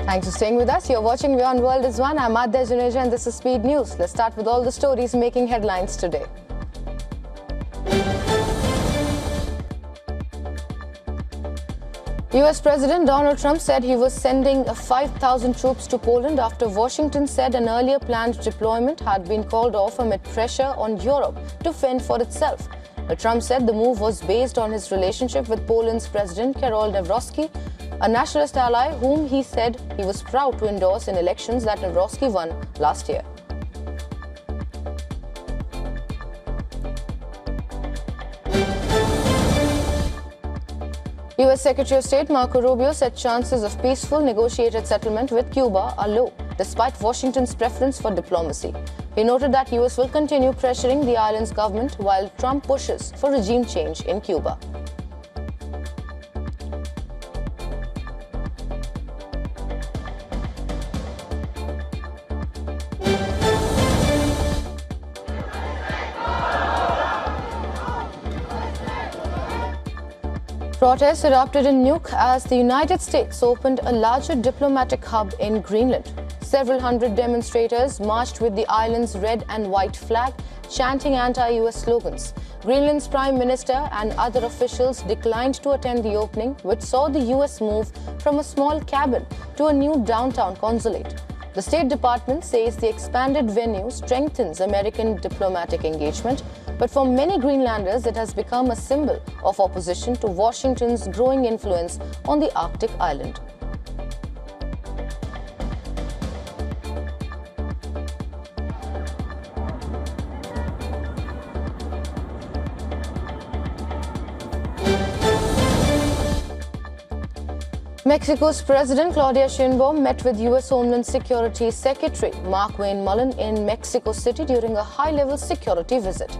Thanks for staying with us. You're watching WION The World is One. I'm Adya Juneja and this is Speed News. Let's start with all the stories making headlines today. US President Donald Trump said he was sending 5,000 troops to Poland after Washington said an earlier planned deployment had been called off amid pressure on Europe to fend for itself. Trump said the move was based on his relationship with Poland's President Karol Nawrocki, a nationalist ally whom he said he was proud to endorse in elections that Nawrocki won last year. US Secretary of State Marco Rubio said chances of peaceful negotiated settlement with Cuba are low, despite Washington's preference for diplomacy. He noted that US will continue pressuring the island's government while Trump pushes for regime change in Cuba. Protests erupted in Nuuk as the United States opened a larger diplomatic hub in Greenland. Several hundred demonstrators marched with the island's red and white flag, chanting anti-US slogans. Greenland's Prime Minister and other officials declined to attend the opening, which saw the US move from a small cabin to a new downtown consulate. The State Department says the expanded venue strengthens American diplomatic engagement, but for many Greenlanders, it has become a symbol of opposition to Washington's growing influence on the Arctic island. Mexico's President Claudia Sheinbaum met with US Homeland Security Secretary Mark Wayne Mullen in Mexico City during a high-level security visit.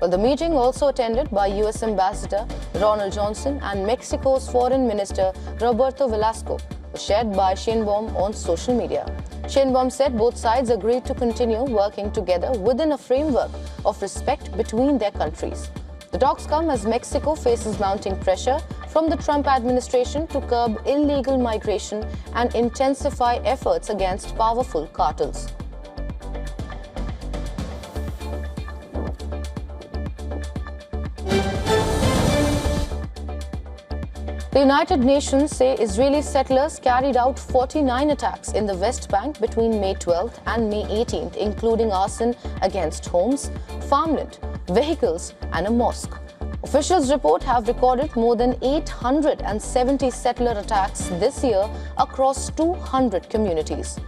Well, the meeting also attended by US Ambassador Ronald Johnson and Mexico's Foreign Minister Roberto Velasco, was shared by Sheinbaum on social media. Sheinbaum said both sides agreed to continue working together within a framework of respect between their countries. The talks come as Mexico faces mounting pressure from the Trump administration to curb illegal migration and intensify efforts against powerful cartels. The United Nations say Israeli settlers carried out 49 attacks in the West Bank between May 12th and May 18th, including arson against homes, farmland, vehicles and a mosque. Officials report have recorded more than 870 settler attacks this year across 200 communities.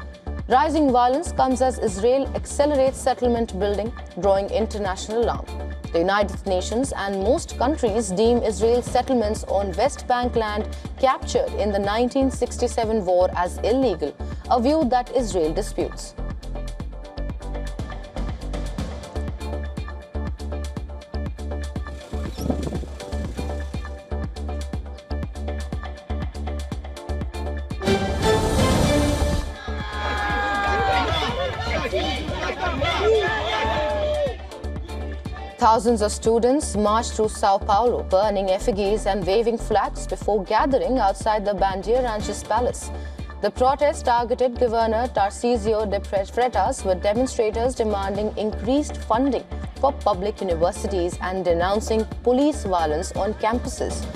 Rising violence comes as Israel accelerates settlement building, drawing international alarm. The United Nations and most countries deem Israel's settlements on West Bank land captured in the 1967 war as illegal, a view that Israel disputes. Thousands of students marched through Sao Paulo, burning effigies and waving flags before gathering outside the Bandeirantes Palace. The protest targeted Governor Tarcísio de Freitas, with demonstrators demanding increased funding for public universities and denouncing police violence on campuses.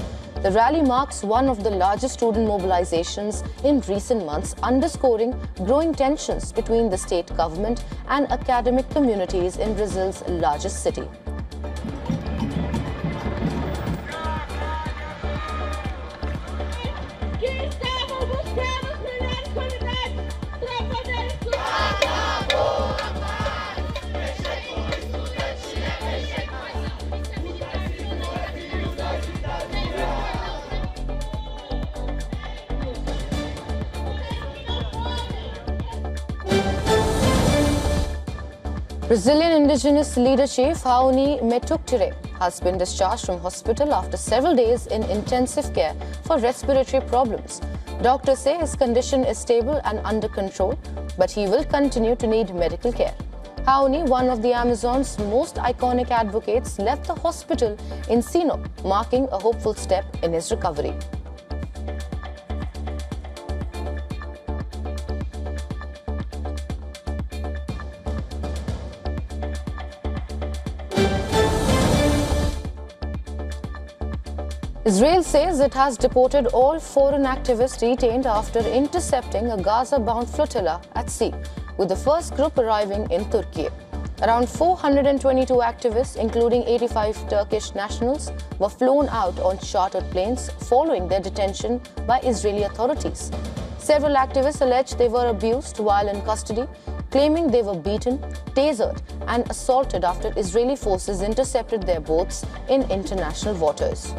The rally marks one of the largest student mobilizations in recent months, underscoring growing tensions between the state government and academic communities in Brazil's largest city. Brazilian indigenous leader chief Raoni Metuktire has been discharged from hospital after several days in intensive care for respiratory problems. Doctors say his condition is stable and under control, but he will continue to need medical care. Raoni, one of the Amazon's most iconic advocates, left the hospital in Sinop, marking a hopeful step in his recovery. Israel says it has deported all foreign activists detained after intercepting a Gaza-bound flotilla at sea, with the first group arriving in Turkey. Around 422 activists, including 85 Turkish nationals, were flown out on chartered planes following their detention by Israeli authorities. Several activists allege they were abused while in custody, claiming they were beaten, tasered, and assaulted after Israeli forces intercepted their boats in international waters.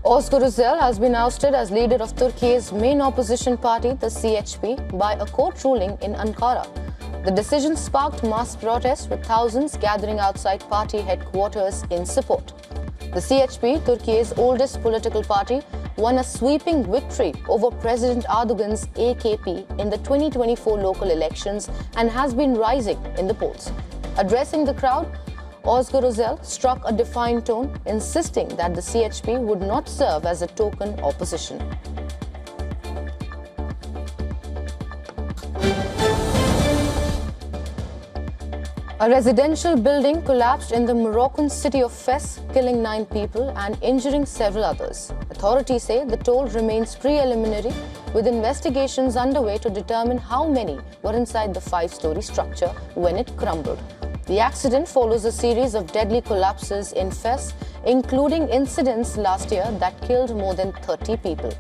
Özgür Özel has been ousted as leader of Turkey's main opposition party, the CHP, by a court ruling in Ankara. The decision sparked mass protests, with thousands gathering outside party headquarters in support. The CHP, Turkey's oldest political party, won a sweeping victory over President Erdogan's AKP in the 2024 local elections and has been rising in the polls. Addressing the crowd, Özgür Özel struck a defiant tone, insisting that the CHP would not serve as a token opposition. A residential building collapsed in the Moroccan city of Fes, killing 9 people and injuring several others. Authorities say the toll remains preliminary, with investigations underway to determine how many were inside the 5-story structure when it crumbled. The accident follows a series of deadly collapses in Fes, including incidents last year that killed more than 30 people.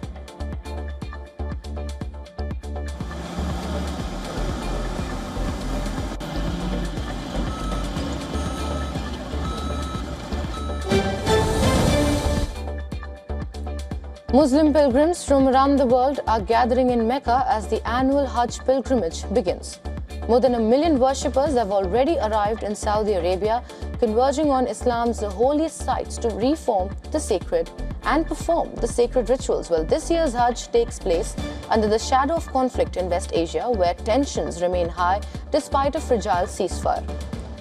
Muslim pilgrims from around the world are gathering in Mecca as the annual Hajj pilgrimage begins. More than 1 million worshippers have already arrived in Saudi Arabia, converging on Islam's holiest sites to reform the sacred and perform the sacred rituals. Well, this year's Hajj takes place under the shadow of conflict in West Asia, where tensions remain high despite a fragile ceasefire.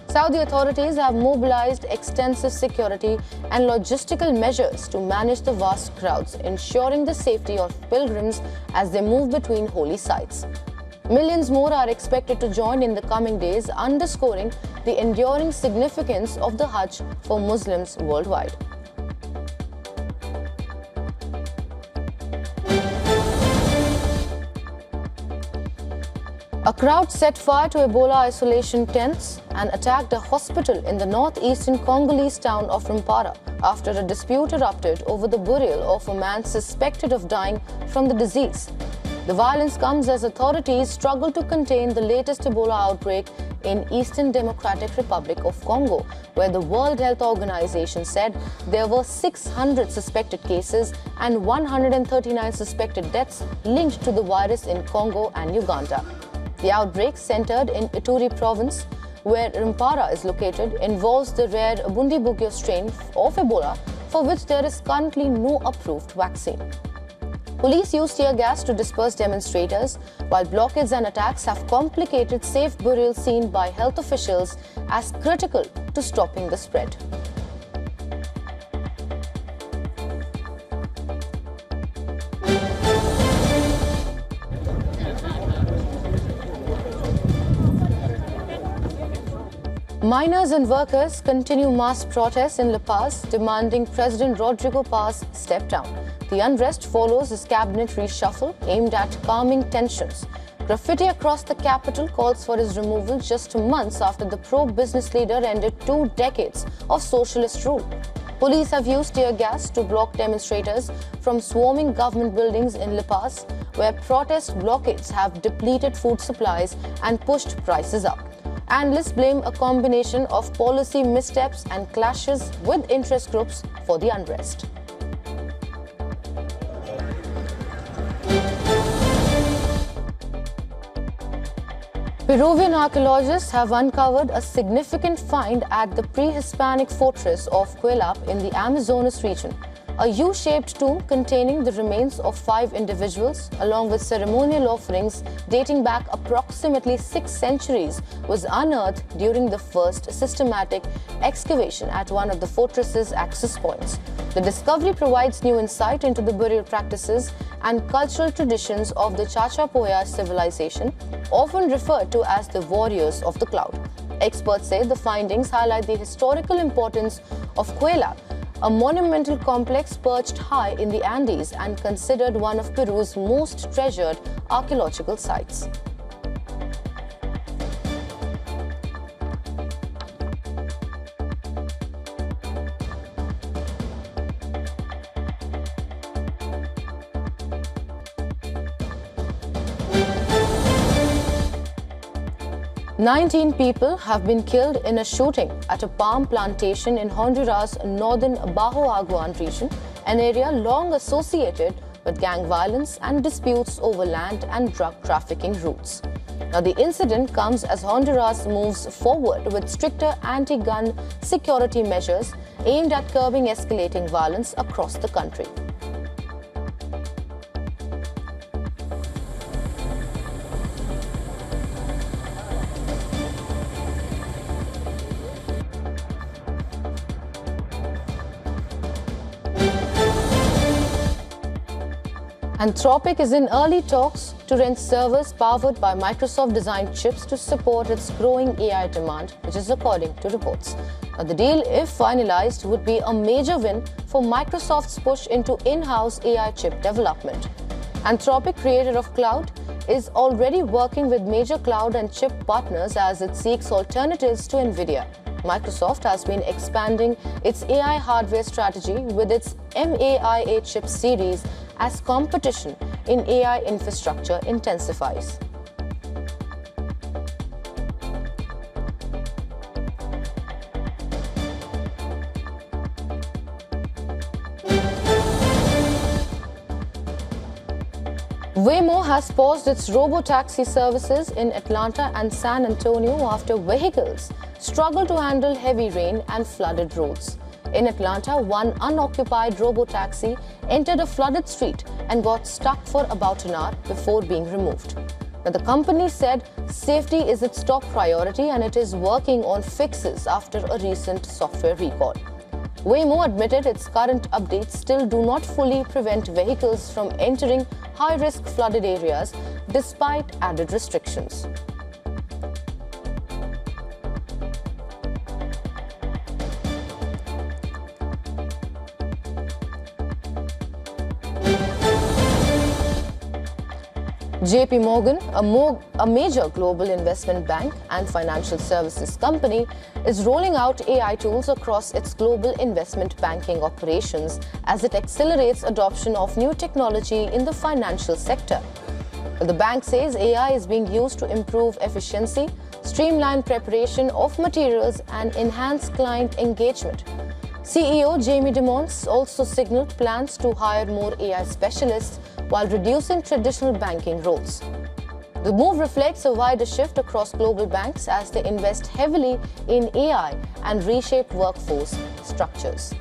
Saudi authorities have mobilized extensive security and logistical measures to manage the vast crowds, ensuring the safety of pilgrims as they move between holy sites. Millions more are expected to join in the coming days, underscoring the enduring significance of the Hajj for Muslims worldwide. A crowd set fire to Ebola isolation tents and attacked a hospital in the northeastern Congolese town of Rwanda after a dispute erupted over the burial of a man suspected of dying from the disease. The violence comes as authorities struggle to contain the latest Ebola outbreak in Eastern Democratic Republic of Congo, where the World Health Organization said there were 600 suspected cases and 139 suspected deaths linked to the virus in Congo and Uganda. The outbreak, centered in Ituri province, where Rwanda is located, involves the rare Bundibugyo strain of Ebola, for which there is currently no approved vaccine. Police used tear gas to disperse demonstrators, while blockades and attacks have complicated safe burial seen by health officials as critical to stopping the spread. Miners and workers continue mass protests in La Paz, demanding President Rodrigo Paz step down. The unrest follows his cabinet reshuffle aimed at calming tensions. Graffiti across the capital calls for his removal just months after the pro-business leader ended 2 decades of socialist rule. Police have used tear gas to block demonstrators from swarming government buildings in La Paz, where protest blockades have depleted food supplies and pushed prices up. Analysts blame a combination of policy missteps and clashes with interest groups for the unrest. Peruvian archaeologists have uncovered a significant find at the pre-Hispanic fortress of Quelap in the Amazonas region. A U-shaped tomb containing the remains of 5 individuals, along with ceremonial offerings dating back approximately 6 centuries, was unearthed during the first systematic excavation at one of the fortress's access points. The discovery provides new insight into the burial practices and cultural traditions of the Chachapoya civilization, often referred to as the warriors of the cloud. Experts say the findings highlight the historical importance of Cuela, a monumental complex perched high in the Andes and considered one of Peru's most treasured archaeological sites. Nineteen people have been killed in a shooting at a palm plantation in Honduras' northern Bajo Aguan region, an area long associated with gang violence and disputes over land and drug trafficking routes. Now, the incident comes as Honduras moves forward with stricter anti-gun security measures aimed at curbing escalating violence across the country. Anthropic is in early talks to rent servers powered by Microsoft-designed chips to support its growing AI demand, which is according to reports. Now, the deal, if finalized, would be a major win for Microsoft's push into in-house AI chip development. Anthropic, creator of Cloud, is already working with major cloud and chip partners as it seeks alternatives to NVIDIA. Microsoft has been expanding its AI hardware strategy with its MAIA chip series as competition in AI infrastructure intensifies. Waymo has paused its robo-taxi services in Atlanta and San Antonio after vehicles struggle to handle heavy rain and flooded roads. In Atlanta, one unoccupied robo-taxi entered a flooded street and got stuck for about an hour before being removed. But the company said safety is its top priority and it is working on fixes after a recent software recall. Waymo admitted its current updates still do not fully prevent vehicles from entering high-risk flooded areas despite added restrictions. JP Morgan, a major global investment bank and financial services company, is rolling out AI tools across its global investment banking operations as it accelerates adoption of new technology in the financial sector. The bank says AI is being used to improve efficiency, streamline preparation of materials, and enhance client engagement. CEO Jamie Dimons also signaled plans to hire more AI specialists while reducing traditional banking roles. The move reflects a wider shift across global banks as they invest heavily in AI and reshape workforce structures.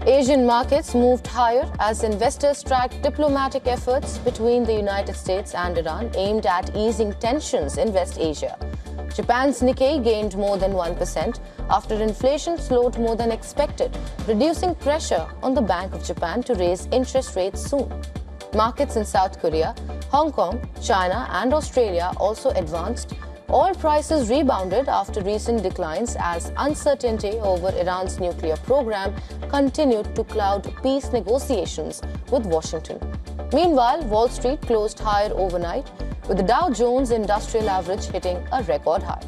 Asian markets moved higher as investors tracked diplomatic efforts between the United States and Iran aimed at easing tensions in West Asia. Japan's Nikkei gained more than 1% after inflation slowed more than expected, reducing pressure on the Bank of Japan to raise interest rates soon. Markets in South Korea, Hong Kong, China, and Australia also advanced. Oil prices rebounded after recent declines as uncertainty over Iran's nuclear program continued to cloud peace negotiations with Washington. Meanwhile, Wall Street closed higher overnight, with the Dow Jones Industrial Average hitting a record high.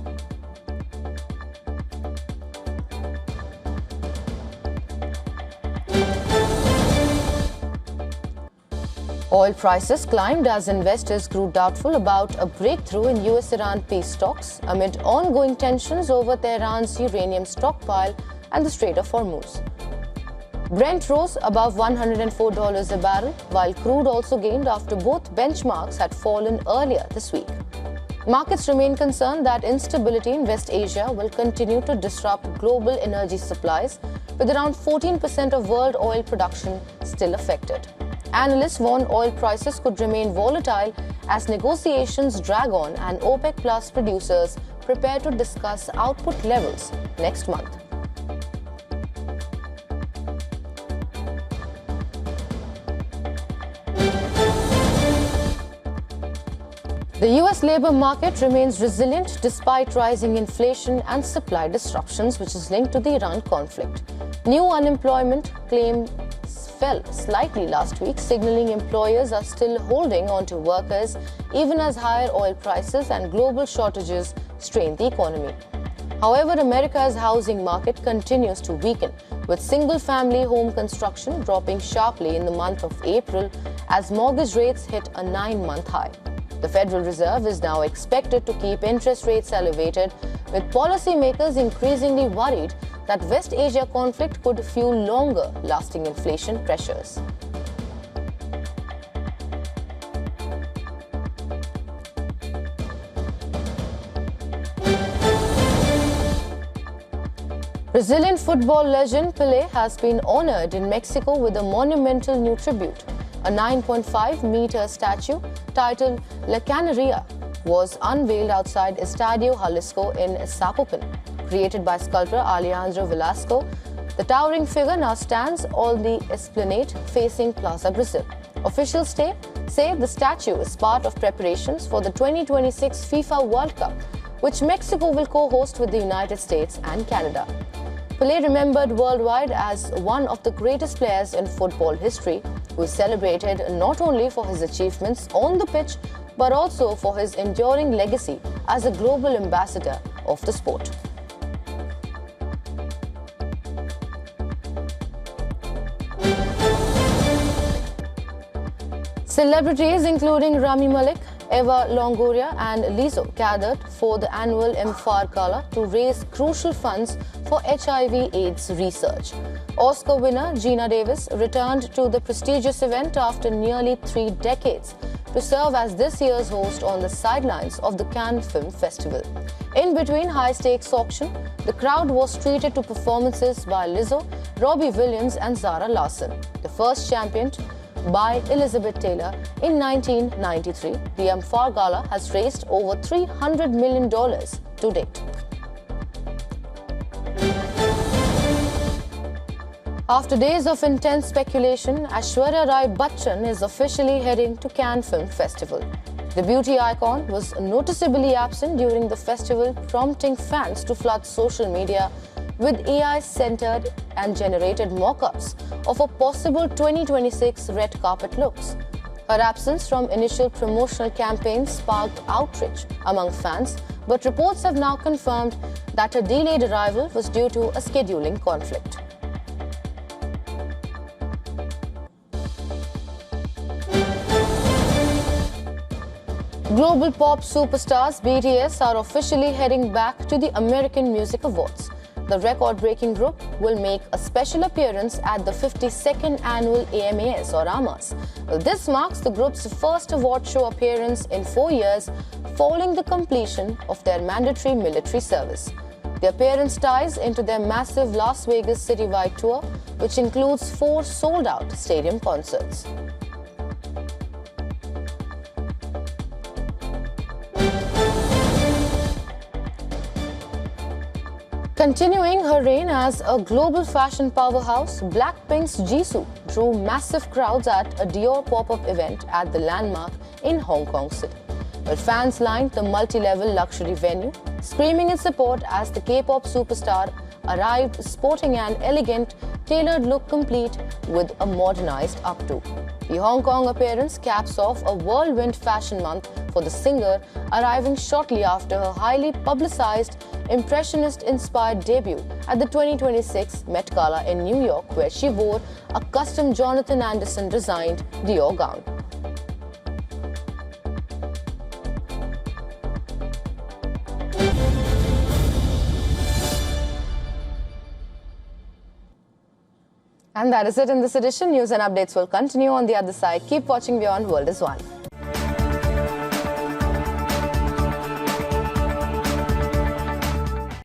Oil prices climbed as investors grew doubtful about a breakthrough in US-Iran peace talks amid ongoing tensions over Tehran's uranium stockpile and the Strait of Hormuz. Brent rose above $104 a barrel, while crude also gained after both benchmarks had fallen earlier this week. Markets remain concerned that instability in West Asia will continue to disrupt global energy supplies, with around 14% of world oil production still affected. Analysts warn oil prices could remain volatile as negotiations drag on and OPEC Plus producers prepare to discuss output levels next month. The US labor market remains resilient despite rising inflation and supply disruptions, which is linked to the Iran conflict. New unemployment claims fell slightly last week, signaling employers are still holding on to workers even as higher oil prices and global shortages strain the economy. However, America's housing market continues to weaken, with single-family home construction dropping sharply in the month of April as mortgage rates hit a 9-month high. The Federal Reserve is now expected to keep interest rates elevated, with policymakers increasingly worried that West Asia conflict could fuel longer-lasting inflation pressures. Brazilian football legend Pelé has been honored in Mexico with a monumental new tribute. A 9.5-meter statue titled La Canaria was unveiled outside Estadio Jalisco in Zapopan. Created by sculptor Alejandro Velasco, the towering figure now stands on the esplanade facing Plaza Brazil. Officials say the statue is part of preparations for the 2026 FIFA World Cup, which Mexico will co-host with the United States and Canada. Pelé, remembered worldwide as one of the greatest players in football history, who is celebrated not only for his achievements on the pitch, but also for his enduring legacy as a global ambassador of the sport. Celebrities including Rami Malek, Eva Longoria and Lizzo gathered for the annual MFAR Gala to raise crucial funds for HIV/AIDS research. Oscar winner Gina Davis returned to the prestigious event after nearly 3 decades to serve as this year's host on the sidelines of the Cannes Film Festival. In between high-stakes auction, the crowd was treated to performances by Lizzo, Robbie Williams and Zara Larsson. The first championed by Elizabeth Taylor in 1993, the MFAR Gala has raised over $300 million to date. After days of intense speculation, Aishwarya Rai Bachchan is officially heading to Cannes Film Festival. The beauty icon was noticeably absent during the festival, prompting fans to flood social media with AI-centered and generated mock-ups of a possible 2026 red carpet looks. Her absence from initial promotional campaigns sparked outrage among fans, but reports have now confirmed that her delayed arrival was due to a scheduling conflict. Global pop superstars BTS are officially heading back to the American Music Awards. The record-breaking group will make a special appearance at the 52nd annual AMAs or AMAs. This marks the group's first award show appearance in 4 years following the completion of their mandatory military service. The appearance ties into their massive Las Vegas citywide tour, which includes 4 sold-out stadium concerts. Continuing her reign as a global fashion powerhouse, Blackpink's Jisoo drew massive crowds at a Dior pop-up event at the Landmark in Hong Kong City, where fans lined the multi-level luxury venue, screaming in support as the K-pop superstar arrived sporting an elegant, tailored look complete with a modernized updo. The Hong Kong appearance caps off a whirlwind fashion month for the singer, arriving shortly after her highly publicized Impressionist-inspired debut at the 2026 Met Gala in New York, where she wore a custom Jonathan Anderson-designed Dior gown. And that is it in this edition. News and updates will continue on the other side. Keep watching WION World is One.